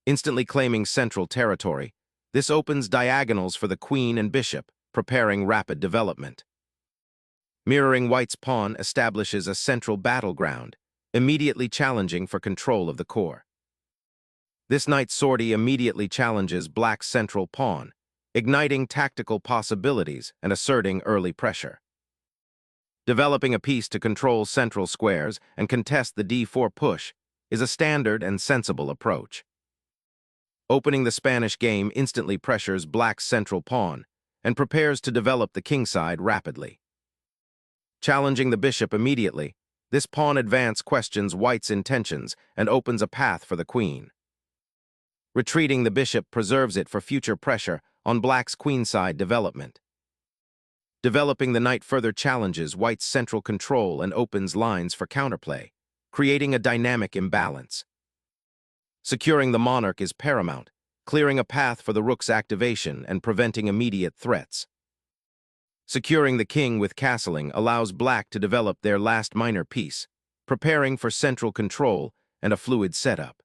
Instantly claiming central territory, this opens diagonals for the queen and bishop, preparing rapid development. Mirroring white's pawn establishes a central battleground, immediately challenging for control of the core. This knight's sortie immediately challenges black's central pawn, igniting tactical possibilities and asserting early pressure. Developing a piece to control central squares and contest the d4 push is a standard and sensible approach. Opening the Spanish game instantly pressures black's central pawn and prepares to develop the kingside rapidly. Challenging the bishop immediately, this pawn advance questions white's intentions and opens a path for the queen. Retreating the bishop preserves it for future pressure on black's queenside development. Developing the knight further challenges white's central control and opens lines for counterplay, creating a dynamic imbalance. Securing the monarch is paramount, clearing a path for the rook's activation and preventing immediate threats. Securing the king with castling allows black to develop their last minor piece, preparing for central control and a fluid setup.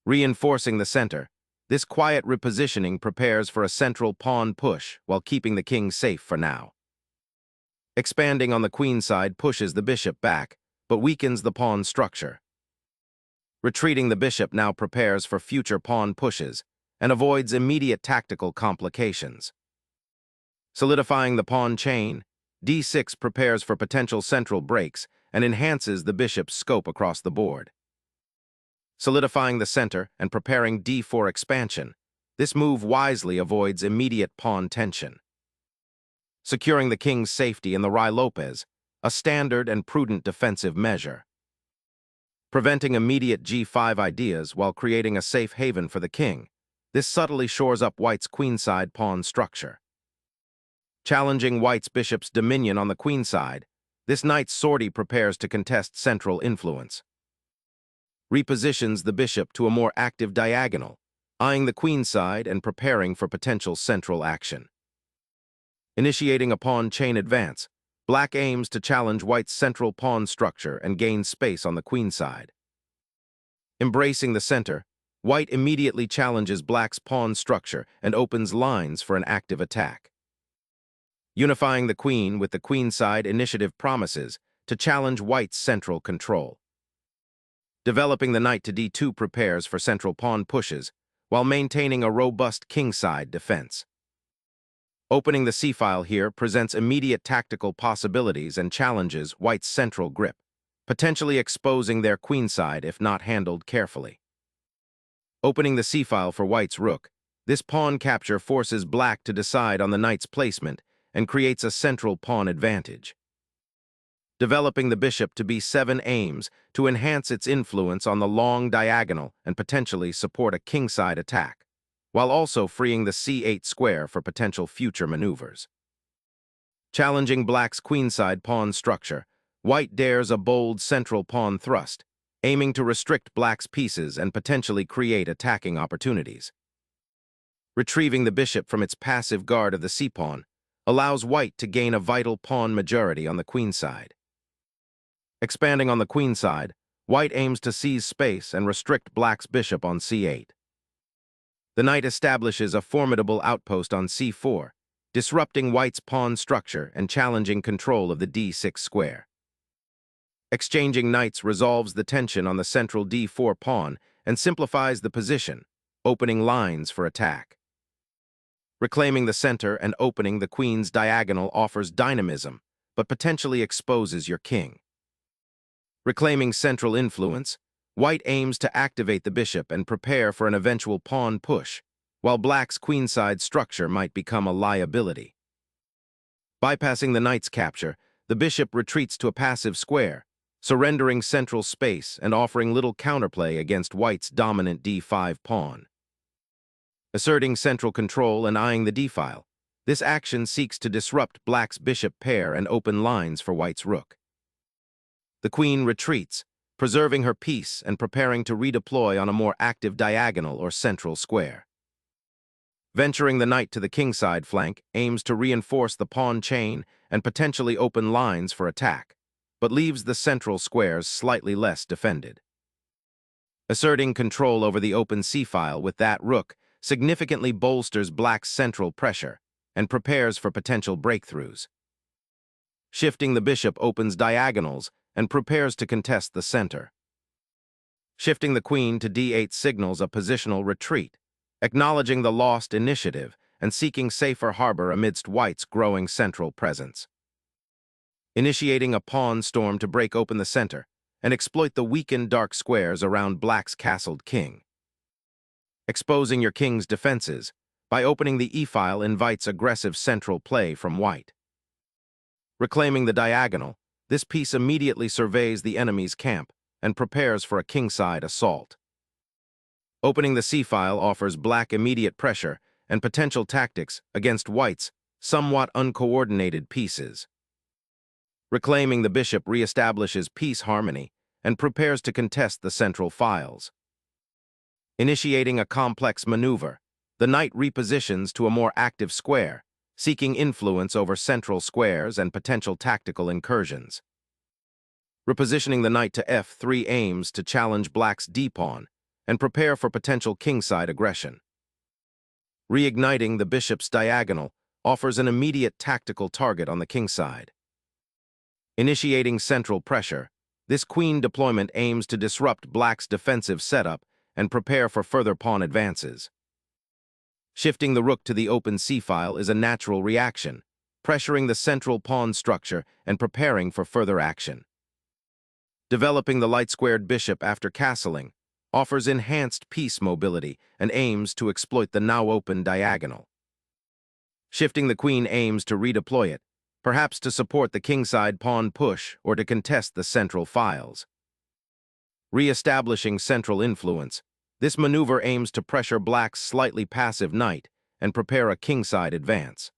Reinforcing the center, this quiet repositioning prepares for a central pawn push while keeping the king safe for now. Expanding on the queen side pushes the bishop back, but weakens the pawn structure. Retreating the bishop now prepares for future pawn pushes and avoids immediate tactical complications. Solidifying the pawn chain, d6 prepares for potential central breaks and enhances the bishop's scope across the board. Solidifying the center and preparing d4 expansion, this move wisely avoids immediate pawn tension. Securing the king's safety in the Lopez, a standard and prudent defensive measure. Preventing immediate g5 ideas while creating a safe haven for the king, this subtly shores up white's queenside pawn structure. Challenging white's bishop's dominion on the queenside, this knight's sortie prepares to contest central influence. Repositions the bishop to a more active diagonal, eyeing the queenside and preparing for potential central action. Initiating a pawn chain advance, black aims to challenge white's central pawn structure and gain space on the queenside. Embracing the center, white immediately challenges black's pawn structure and opens lines for an active attack. Unifying the queen with the queenside initiative promises to challenge white's central control. Developing the knight to d2 prepares for central pawn pushes, while maintaining a robust kingside defense. Opening the c-file here presents immediate tactical possibilities and challenges white's central grip, potentially exposing their queenside if not handled carefully. Opening the c-file for white's rook, this pawn capture forces black to decide on the knight's placement and creates a central pawn advantage. Developing the bishop to b7 aims to enhance its influence on the long diagonal and potentially support a kingside attack, while also freeing the c8 square for potential future maneuvers. Challenging black's queenside pawn structure, white dares a bold central pawn thrust, aiming to restrict black's pieces and potentially create attacking opportunities. Retrieving the bishop from its passive guard of the c-pawn allows white to gain a vital pawn majority on the queenside. Expanding on the queenside, white aims to seize space and restrict black's bishop on c8. The knight establishes a formidable outpost on c4, disrupting white's pawn structure and challenging control of the d6 square. Exchanging knights resolves the tension on the central d4 pawn and simplifies the position, opening lines for attack. Reclaiming the center and opening the queen's diagonal offers dynamism, but potentially exposes your king. Reclaiming central influence, white aims to activate the bishop and prepare for an eventual pawn push, while black's queenside structure might become a liability. Bypassing the knight's capture, the bishop retreats to a passive square, surrendering central space and offering little counterplay against white's dominant d5 pawn. Asserting central control and eyeing the d-file, this action seeks to disrupt black's bishop pair and open lines for white's rook. The queen retreats, preserving her piece and preparing to redeploy on a more active diagonal or central square. Venturing the knight to the kingside flank aims to reinforce the pawn chain and potentially open lines for attack, but leaves the central squares slightly less defended. Asserting control over the open c-file with that rook significantly bolsters black's central pressure and prepares for potential breakthroughs. Shifting the bishop opens diagonals and prepares to contest the center. Shifting the queen to d8 signals a positional retreat, acknowledging the lost initiative and seeking safer harbor amidst white's growing central presence. Initiating a pawn storm to break open the center and exploit the weakened dark squares around black's castled king. Exposing your king's defenses by opening the e-file invites aggressive central play from white. Reclaiming the diagonal, this piece immediately surveys the enemy's camp and prepares for a kingside assault. Opening the c-file offers black immediate pressure and potential tactics against white's somewhat uncoordinated pieces. Reclaiming the bishop reestablishes piece harmony and prepares to contest the central files. Initiating a complex maneuver, the knight repositions to a more active square, seeking influence over central squares and potential tactical incursions. Repositioning the knight to f3 aims to challenge black's d-pawn and prepare for potential kingside aggression. Reigniting the bishop's diagonal offers an immediate tactical target on the kingside. Initiating central pressure, this queen deployment aims to disrupt black's defensive setup and prepare for further pawn advances. Shifting the rook to the open c-file is a natural reaction, pressuring the central pawn structure and preparing for further action. Developing the light-squared bishop after castling offers enhanced piece mobility and aims to exploit the now open diagonal. Shifting the queen aims to redeploy it, perhaps to support the kingside pawn push or to contest the central files. Re-establishing central influence, this maneuver aims to pressure black's slightly passive knight and prepare a kingside advance.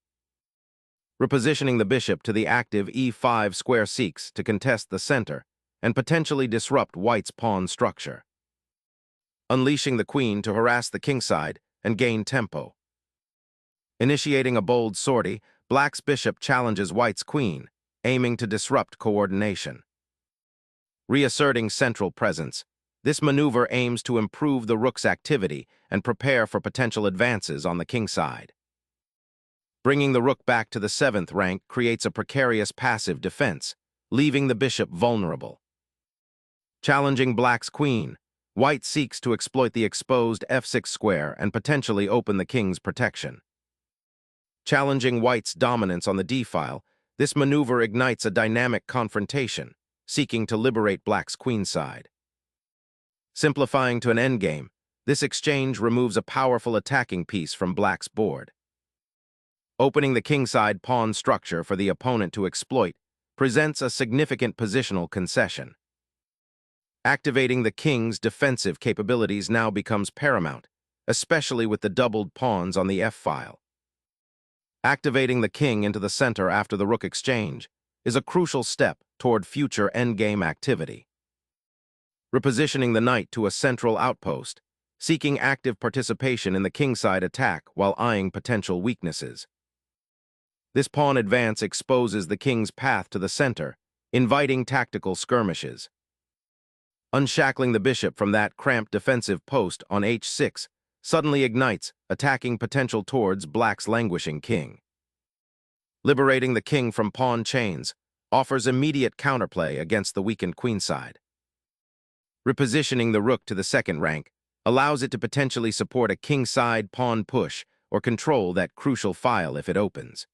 Repositioning the bishop to the active e5 square seeks to contest the center and potentially disrupt white's pawn structure. Unleashing the queen to harass the kingside and gain tempo. Initiating a bold sortie, black's bishop challenges white's queen, aiming to disrupt coordination. Reasserting central presence, this maneuver aims to improve the rook's activity and prepare for potential advances on the kingside. Bringing the rook back to the 7th rank creates a precarious passive defense, leaving the bishop vulnerable. Challenging black's queen, white seeks to exploit the exposed f6 square and potentially open the king's protection. Challenging white's dominance on the d-file, this maneuver ignites a dynamic confrontation, seeking to liberate black's queenside. Simplifying to an endgame, this exchange removes a powerful attacking piece from black's board. Opening the kingside pawn structure for the opponent to exploit presents a significant positional concession. Activating the king's defensive capabilities now becomes paramount, especially with the doubled pawns on the f-file. Activating the king into the center after the rook exchange is a crucial step toward future endgame activity. Repositioning the knight to a central outpost, seeking active participation in the kingside attack while eyeing potential weaknesses. This pawn advance exposes the king's path to the center, inviting tactical skirmishes. Unshackling the bishop from that cramped defensive post on h6 suddenly ignites attacking potential towards black's languishing king. Liberating the king from pawn chains offers immediate counterplay against the weakened queenside. Repositioning the rook to the 2nd rank allows it to potentially support a kingside pawn push or control that crucial file if it opens.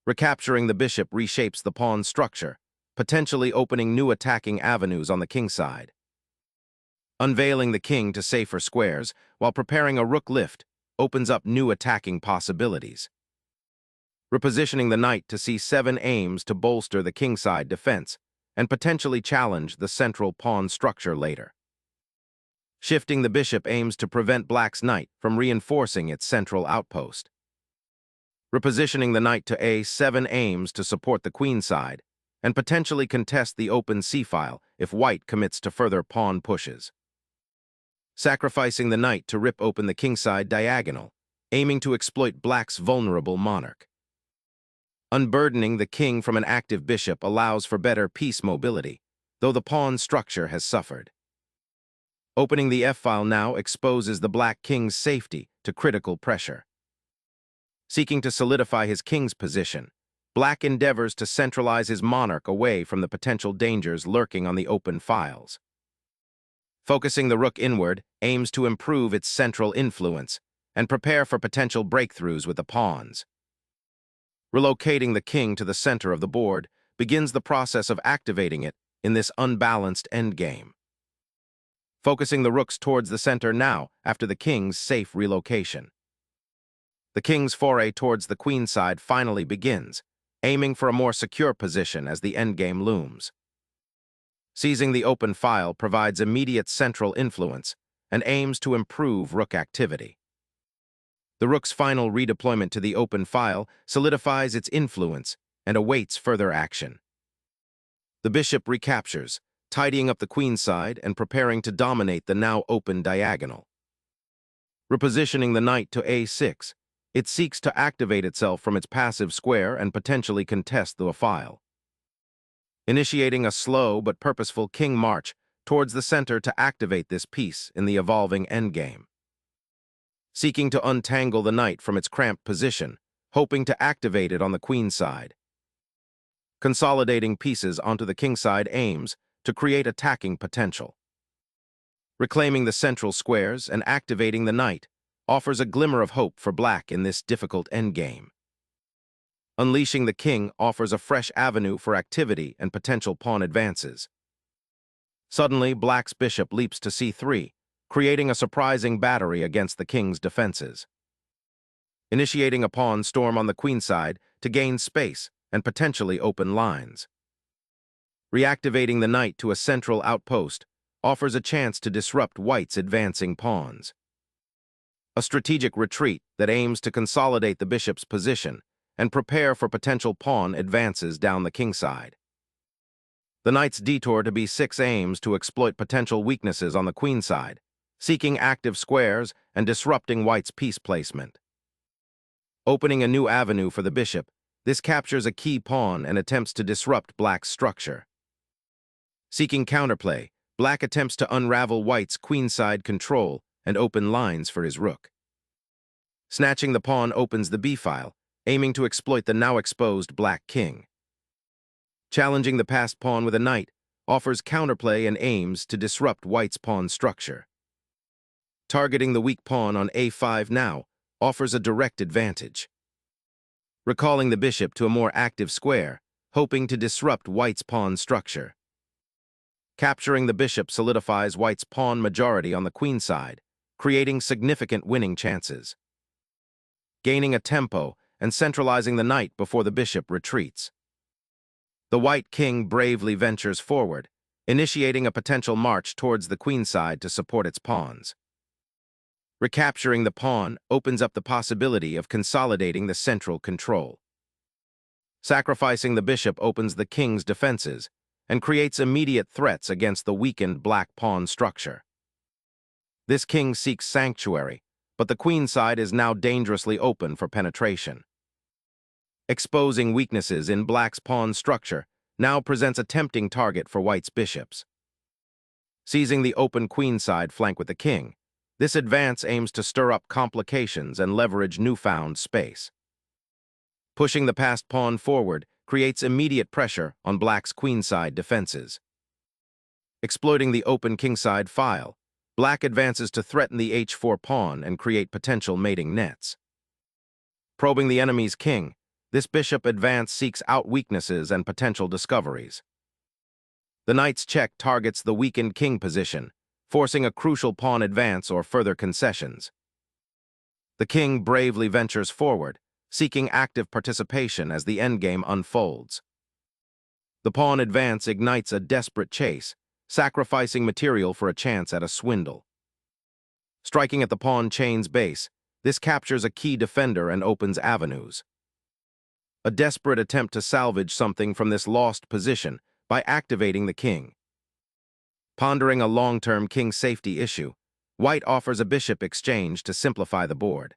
Recapturing the bishop reshapes the pawn structure, potentially opening new attacking avenues on the kingside. Unveiling the king to safer squares while preparing a rook lift opens up new attacking possibilities. Repositioning the knight to c7 aims to bolster the kingside defense and potentially challenge the central pawn structure later. Shifting the bishop aims to prevent black's knight from reinforcing its central outpost. Repositioning the knight to a7 aims to support the queenside and potentially contest the open c-file if white commits to further pawn pushes. Sacrificing the knight to rip open the kingside diagonal, aiming to exploit black's vulnerable monarch. Unburdening the king from an active bishop allows for better piece mobility, though the pawn structure has suffered. Opening the F-file now exposes the Black King's safety to critical pressure. Seeking to solidify his king's position, Black endeavors to centralize his monarch away from the potential dangers lurking on the open files. Focusing the rook inward aims to improve its central influence and prepare for potential breakthroughs with the pawns. Relocating the king to the center of the board begins the process of activating it in this unbalanced endgame. Focusing the rooks towards the center now after the king's safe relocation. The king's foray towards the queen side finally begins, aiming for a more secure position as the endgame looms. Seizing the open file provides immediate central influence and aims to improve rook activity. The rook's final redeployment to the open file solidifies its influence and awaits further action. The bishop recaptures, tidying up the queen side and preparing to dominate the now open diagonal. Repositioning the knight to a6, it seeks to activate itself from its passive square and potentially contest the file. Initiating a slow but purposeful king march towards the center to activate this piece in the evolving endgame. Seeking to untangle the knight from its cramped position, hoping to activate it on the queen side. Consolidating pieces onto the king side aims to create attacking potential. Reclaiming the central squares and activating the knight offers a glimmer of hope for Black in this difficult endgame. Unleashing the king offers a fresh avenue for activity and potential pawn advances. Suddenly, Black's bishop leaps to c3, creating a surprising battery against the king's defenses. Initiating a pawn storm on the queen side to gain space and potentially open lines. Reactivating the knight to a central outpost offers a chance to disrupt White's advancing pawns. A strategic retreat that aims to consolidate the bishop's position and prepare for potential pawn advances down the king side. The knight's detour to b6 aims to exploit potential weaknesses on the queen side, seeking active squares and disrupting White's piece placement. Opening a new avenue for the bishop, this captures a key pawn and attempts to disrupt Black's structure. Seeking counterplay, Black attempts to unravel White's queenside control and open lines for his rook. Snatching the pawn opens the b-file, aiming to exploit the now exposed Black king. Challenging the passed pawn with a knight offers counterplay and aims to disrupt White's pawn structure. Targeting the weak pawn on a5 now offers a direct advantage. Recalling the bishop to a more active square, hoping to disrupt White's pawn structure. Capturing the bishop solidifies White's pawn majority on the queen side, creating significant winning chances. Gaining a tempo and centralizing the knight before the bishop retreats. The White king bravely ventures forward, initiating a potential march towards the queen side to support its pawns. Recapturing the pawn opens up the possibility of consolidating the central control. Sacrificing the bishop opens the king's defenses and creates immediate threats against the weakened Black pawn structure. This king seeks sanctuary, but the queen side is now dangerously open for penetration. Exposing weaknesses in Black's pawn structure now presents a tempting target for White's bishops. Seizing the open queen side flank with the king, this advance aims to stir up complications and leverage newfound space. Pushing the passed pawn forward creates immediate pressure on Black's queenside defenses. Exploiting the open kingside file, Black advances to threaten the h4 pawn and create potential mating nets. Probing the enemy's king, this bishop advance seeks out weaknesses and potential discoveries. The knight's check targets the weakened king position, forcing a crucial pawn advance or further concessions. The king bravely ventures forward, seeking active participation as the endgame unfolds. The pawn advance ignites a desperate chase, sacrificing material for a chance at a swindle. Striking at the pawn chain's base, this captures a key defender and opens avenues. A desperate attempt to salvage something from this lost position by activating the king. Pondering a long-term king safety issue, White offers a bishop exchange to simplify the board.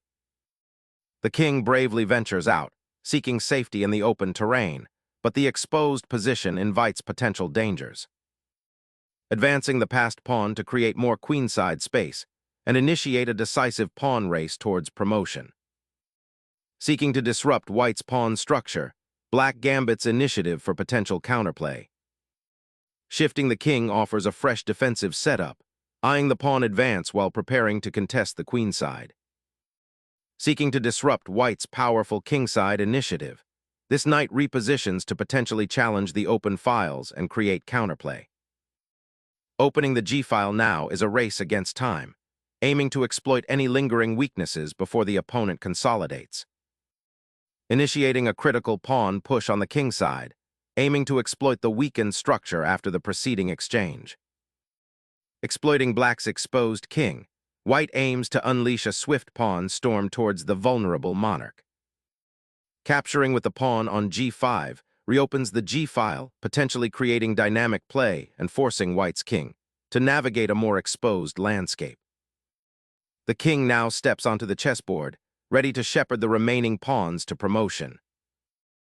The king bravely ventures out, seeking safety in the open terrain, but the exposed position invites potential dangers. advancing the passed pawn to create more queenside space and initiate a decisive pawn race towards promotion. Seeking to disrupt white's pawn structure, black gambits initiative for potential counterplay. Shifting the king offers a fresh defensive setup, eyeing the pawn advance while preparing to contest the queenside. Seeking to disrupt white's powerful kingside initiative, this knight repositions to potentially challenge the open files and create counterplay. Opening the g-file now is a race against time, aiming to exploit any lingering weaknesses before the opponent consolidates. Initiating a critical pawn push on the king side, aiming to exploit the weakened structure after the preceding exchange. Exploiting black's exposed king, white aims to unleash a swift pawn storm towards the vulnerable monarch. Capturing with the pawn on g5 reopens the g-file, potentially creating dynamic play and forcing white's king to navigate a more exposed landscape. The king now steps onto the chessboard, ready to shepherd the remaining pawns to promotion.